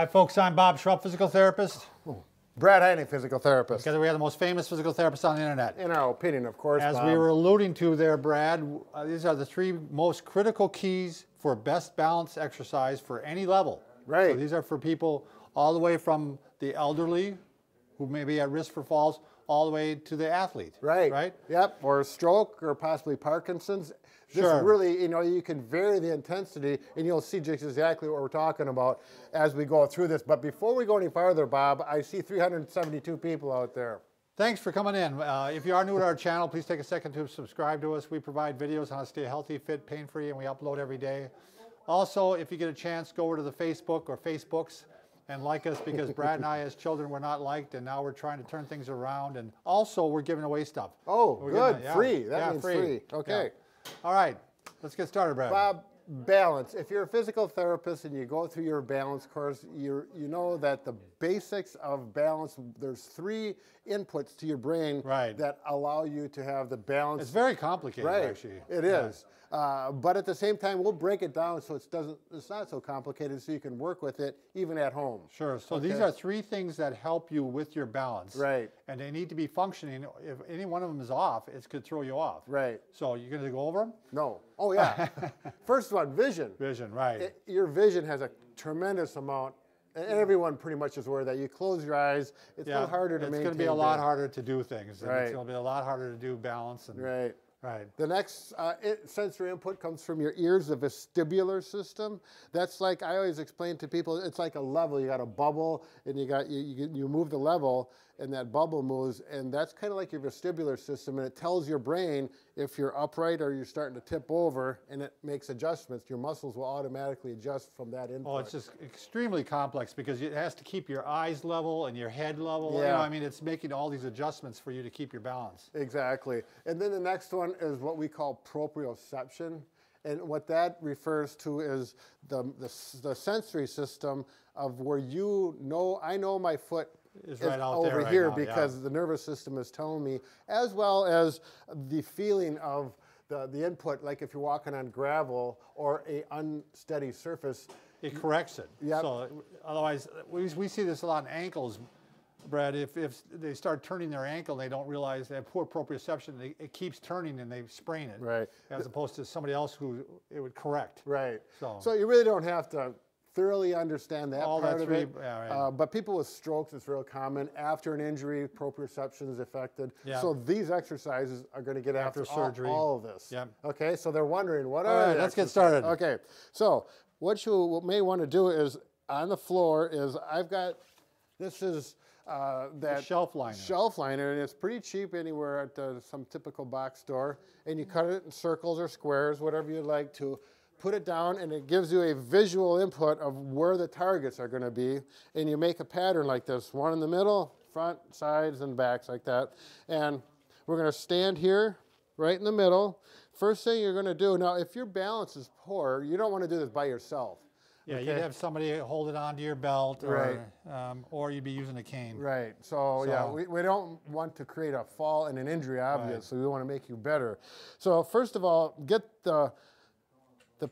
Hi folks, I'm Bob Schrupp, physical therapist. Brad Heineck, physical therapist. Together we are the most famous physical therapists on the internet. In our opinion, of course, As Bob. we were alluding to there, Brad, these are the 3 most critical keys for best balance exercise for any level. Right. So these are for people all the way from the elderly, who may be at risk for falls, all the way to the athlete. Right. Right? Yep, or stroke, or possibly Parkinson's. This Sure. really, you can vary the intensity, and you'll see just exactly what we're talking about as we go through this. But before we go any farther, Bob, I see 372 people out there. Thanks for coming in. If you are new to our channel, please take a second to subscribe to us. We provide videos on how to stay healthy, fit, pain-free, and we upload every day. Also, if you get a chance, go over to the Facebook or Facebooks and like us, because Brad and I, as children, were not liked, and now we're trying to turn things around. And also, we're giving away stuff. Oh, We're good. giving, yeah, Free. That yeah, means free. Okay. Yeah. All right. Let's get started, Brad. Bob, balance. If you're a physical therapist and you go through your balance course, you know that the basics of balance, there's 3 inputs to your brain that allow you to have the balance. It's very complicated, actually. It is. But at the same time, we'll break it down so it's not so complicated, so you can work with it even at home. Sure. So these are 3 things that help you with your balance. Right. And they need to be functioning. If any one of them is off, it could throw you off. Right. So you're going to go over them? No. Oh, yeah. First one, vision. Vision, right. Your vision has a tremendous amount. And everyone pretty much is aware that you close your eyes, it's a little harder to maintain. It's going to be a lot harder to do things. Right. It's going to be a lot harder to do balance. And, right. Right. The next sensory input comes from your ears, the vestibular system. That's like, I always explain to people, it's like a level. You got a bubble, and you move the level, and that bubble moves, and that's kind of like your vestibular system, and it tells your brain if you're upright or you're starting to tip over, and it makes adjustments. Your muscles will automatically adjust from that input. Oh, it's just extremely complex because it has to keep your eyes level and your head level. Yeah. I mean, it's making all these adjustments for you to keep your balance. Exactly. And then the next one is what we call proprioception. And what that refers to is the sensory system of where I know my foot is right out over there right here now, because the nervous system is telling me, as well as the feeling of the input, like if you're walking on gravel or a unsteady surface. It corrects it. Yep. So otherwise, we see this a lot in ankles, Brad. If they start turning their ankle and they don't realize they have poor proprioception, it keeps turning and they sprain it. Right. As opposed to somebody else who it would correct. Right. So you really don't have to thoroughly understand that part of it. Yeah, right. But people with strokes, it's real common. After an injury, proprioception is affected. Yeah. So these exercises are going to get after surgery. all of this. Yep. Okay, so they're wondering, what all are right, the let's get exercises? started. Okay, so what you may want to do is, on the floor is, this is that shelf liner. Shelf liner, and it's pretty cheap anywhere at some typical box store. And you cut it in circles or squares, whatever you'd like to. Put it down, and it gives you a visual input of where the targets are going to be. And you make a pattern like this, one in the middle, front, sides, and backs like that. And we're going to stand here right in the middle. First thing you're going to do, now if your balance is poor, you don't want to do this by yourself. Yeah, okay? You'd have somebody hold it onto your belt, or you'd be using a cane. Right. So yeah, we don't want to create a fall and an injury, obviously. We want to make you better. So first of all, get the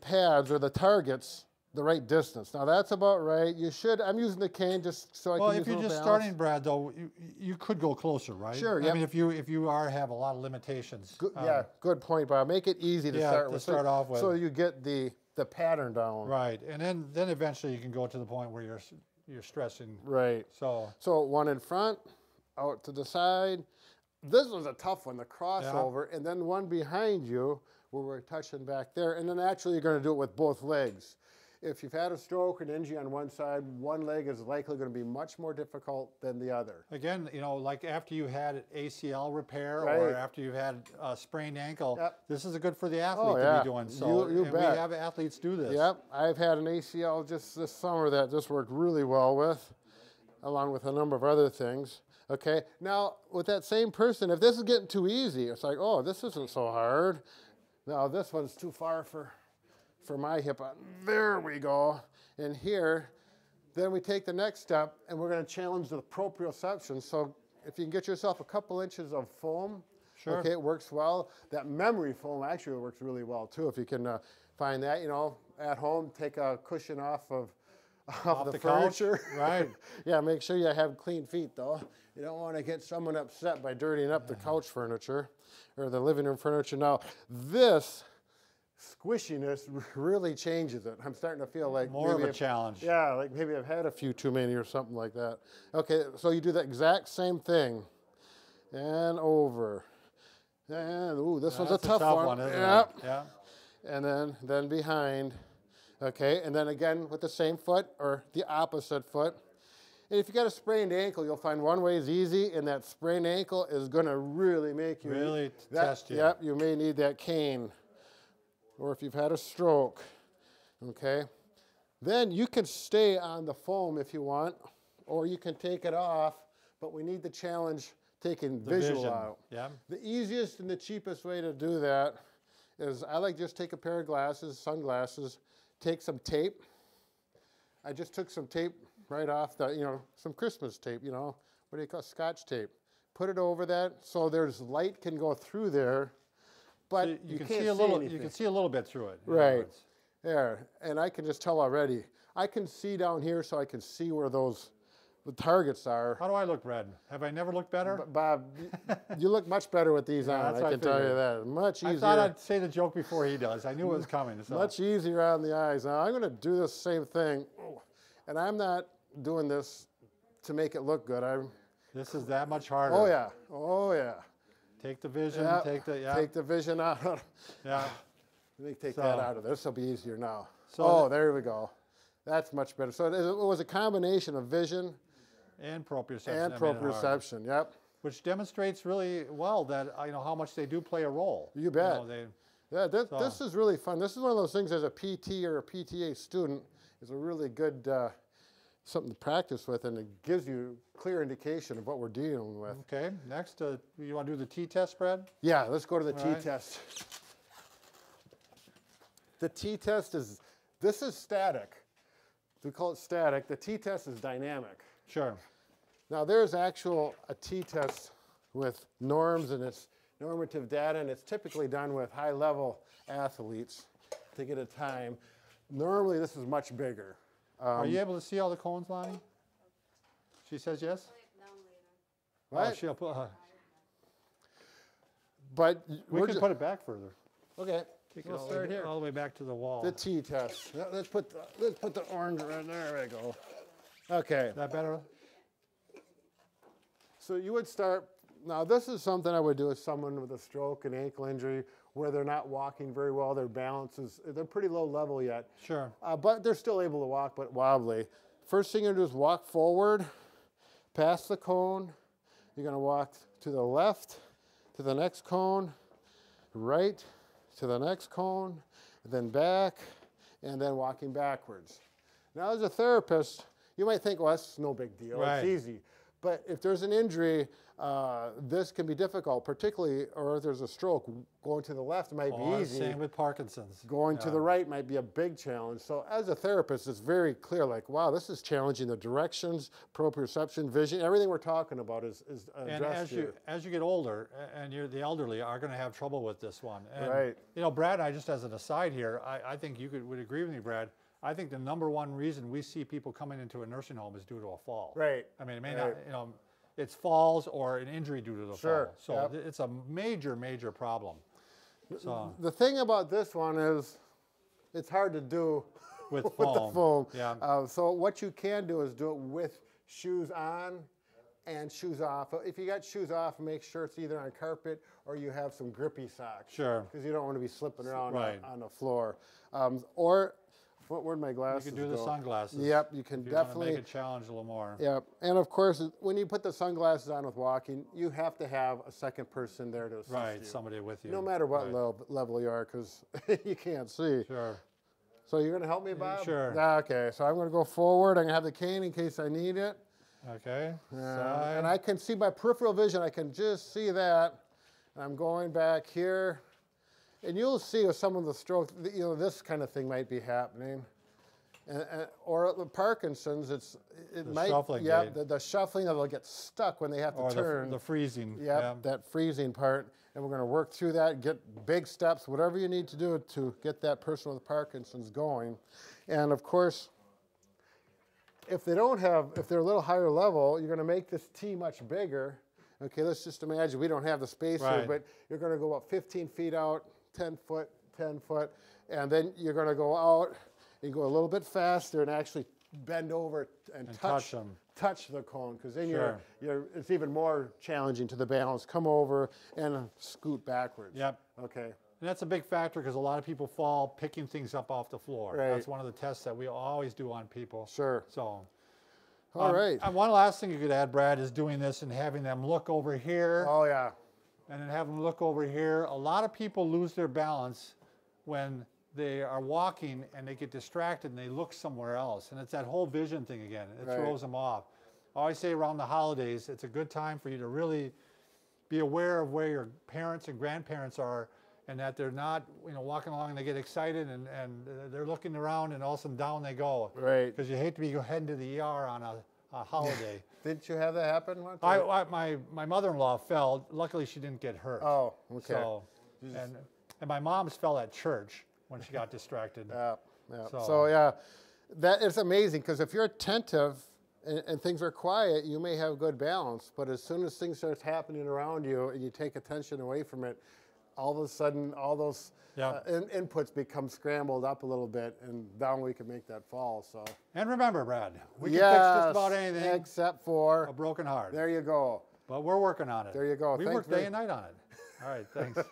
pads or the targets the right distance. Now that's about right. You should, I'm using the cane just so I can use a little balance. Well, if you're just starting, Brad, though, you could go closer, right? Sure, I mean, if you have a lot of limitations. Good, yeah, good point, Bob. Make it easy to start with. Start off with. So you get the pattern down. Right, and then eventually you can go to the point where you're stressing. Right. So one in front, out to the side. This was a tough one, the crossover, and then one behind you where we're touching back there, and then actually you're going to do it with both legs. If you've had a stroke or an injury on one side, one leg is likely going to be much more difficult than the other. Again, like after you had an ACL repair or after you've had a sprained ankle, this is good for the athlete to be doing. So you bet. We have athletes do this. Yep, I've had an ACL just this summer that this worked really well with, along with a number of other things. Okay, now with that same person, if this is getting too easy, it's like, oh, this isn't so hard. Now this one's too far for my hip. There we go. And here, then we take the next step, and we're going to challenge the proprioception. So if you can get yourself a couple inches of foam, okay, it works well. That memory foam actually works really well too. If you can find that, at home, take a cushion off of off the couch. furniture. Right. Yeah, make sure you have clean feet, though. You don't want to get someone upset by dirtying up the couch furniture or the living room furniture. Now, this squishiness really changes it. I'm starting to feel like More of a challenge. Yeah, like maybe I've had a few too many or something like that. Okay, so you do the exact same thing. And over. And, ooh, this one's a tough one. Isn't Yep. it? Yeah. And then behind. Okay, and then again with the same foot or the opposite foot. And if you got a sprained ankle, you'll find one way is easy, and that sprained ankle is going to really make you... Really test you. Yep, you may need that cane. Or if you've had a stroke. Okay. Then you can stay on the foam if you want, or you can take it off, but we need the challenge taking visual out. Yeah. The easiest and the cheapest way to do that is I like just take a pair of glasses, sunglasses, take some tape. I just took some tape right off the, some Christmas tape, what do you call it? Scotch tape. Put it over that so there's light can go through there, but So you can can't see a little. anything. You can see a little bit through it. Right. There, and I can just tell already. I can see down here, so I can see where the targets are. How do I look, Brad? Have I never looked better? Bob, you look much better with these on. that's I what I can tell you figured. that. Much easier. I thought I'd say the joke before he does. I knew it was coming. So. Much easier on the eyes. Now I'm going to do the same thing, and I'm not doing this to make it look good. This is that much harder. Oh yeah. Oh yeah. Take the vision. Yeah. Take the vision out. Yeah. Let me take that out of there. This will be easier now. So there we go. That's much better. So it was a combination of vision and proprioception. and proprioception. Yep. Which demonstrates really well that how much they do play a role. You bet. Yeah, So- this is really fun. This is one of those things as a PT or a PTA student is a really good something to practice with, and it gives you clear indication of what we're dealing with. Okay. Next, you want to do the T-test, Brad? Yeah, let's go to the All right. T-test. The T-test this is static. We call it static. The T-test is dynamic. Sure. Now there's a T-test with norms and it's normative data, and it's typically done with high-level athletes to get a time. Normally this is much bigger. Are you able to see all the cones, Lonnie? She says yes? Right? Oh, she'll put, But we can put it back further. Okay. We'll start here. All the way back to the wall. The T-test. Let's put the orange right there. There we go. Okay. Is that better? So you would start. Now this is something I would do with someone with a stroke, an ankle injury, where they're not walking very well. Their balance they're pretty low level yet. Sure. But they're still able to walk, but wobbly. First thing you're gonna do is walk forward, past the cone. You're gonna walk to the left, to the next cone, right, to the next cone, then back, and then walking backwards. Now as a therapist, you might think, well, that's no big deal, Right. It's easy. But if there's an injury, this can be difficult, particularly, or if there's a stroke, going to the left might be easy. Same with Parkinson's. Going to the right might be a big challenge. So as a therapist, it's very clear, like, wow, this is challenging the directions, proprioception, vision, everything we're talking about is And addressed here. as you get older, and the elderly are going to have trouble with this one. And, Right. Brad and I, just as an aside here, I think you would agree with me, Brad. I think the number one reason we see people coming into a nursing home is due to a fall. Right. I mean, it may Right. not, it's falls or an injury due to the Sure. fall. So Yep. it's a major, major problem. So The thing about this one is it's hard to do with with foam. the foam. Yeah. So what you can do is do it with shoes on and shoes off. If you got shoes off, make sure it's either on carpet or you have some grippy socks. Sure. Because you don't want to be slipping around Right. on the floor. Or, where'd my glasses You can do the go? sunglasses. Yep, you can If you want to definitely. make it challenge a little more. Yep, and of course, when you put the sunglasses on with walking, you have to have a second person there to assist Right, you. somebody with you. No matter what Right. level you are, because you can't see. Sure. So you're going to help me, Bob? Sure. Okay, so I'm going to go forward. I'm going to have the cane in case I need it. Okay. And I can see by peripheral vision, I can just see that. And I'm going back here. And you'll see with some of the strokes, this kind of thing might be happening. Or the Parkinson's, it might, shuffling yeah, gait. the shuffling, they'll get stuck when they have to Or turn. the freezing. Yep, that freezing part. And we're going to work through that, get big steps, whatever you need to do to get that person with Parkinson's going. And of course, if they don't have, if they're a little higher level, you're going to make this tee much bigger. Okay, let's just imagine we don't have the space here, but you're going to go about 15 feet out, 10 foot, 10 foot, and then you're going to go out and go a little bit faster and actually bend over and touch the cone, because then it's even more challenging to the balance. Come over and scoot backwards. Yep. Okay. And that's a big factor because a lot of people fall picking things up off the floor. Right. That's one of the tests that we always do on people. Sure. So. All right. And one last thing you could add, Brad, is doing this and having them look over here. Oh, yeah. And then have them look over here. A lot of people lose their balance when they are walking and they get distracted and they look somewhere else. And it's that whole vision thing again. It throws them off. I always say around the holidays, it's a good time for you to really be aware of where your parents and grandparents are, and that they're not, walking along and they get excited and they're looking around and all of a sudden down they go. Right. Because you hate to be heading to the ER on a holiday. Didn't you have that happen one time? My mother-in-law fell. Luckily, she didn't get hurt. Oh, okay. So, and my mom's fell at church when she got distracted. Yeah. So yeah, that is amazing, because if you're attentive and things are quiet, you may have good balance. But as soon as things start happening around you and you take attention away from it, all of a sudden, all those inputs become scrambled up a little bit, and down we can make that fall. So. And remember, Brad, we can fix just about anything except for a broken heart. There you go. But we're working on it. There you go. We work day and night on it. All right, thanks.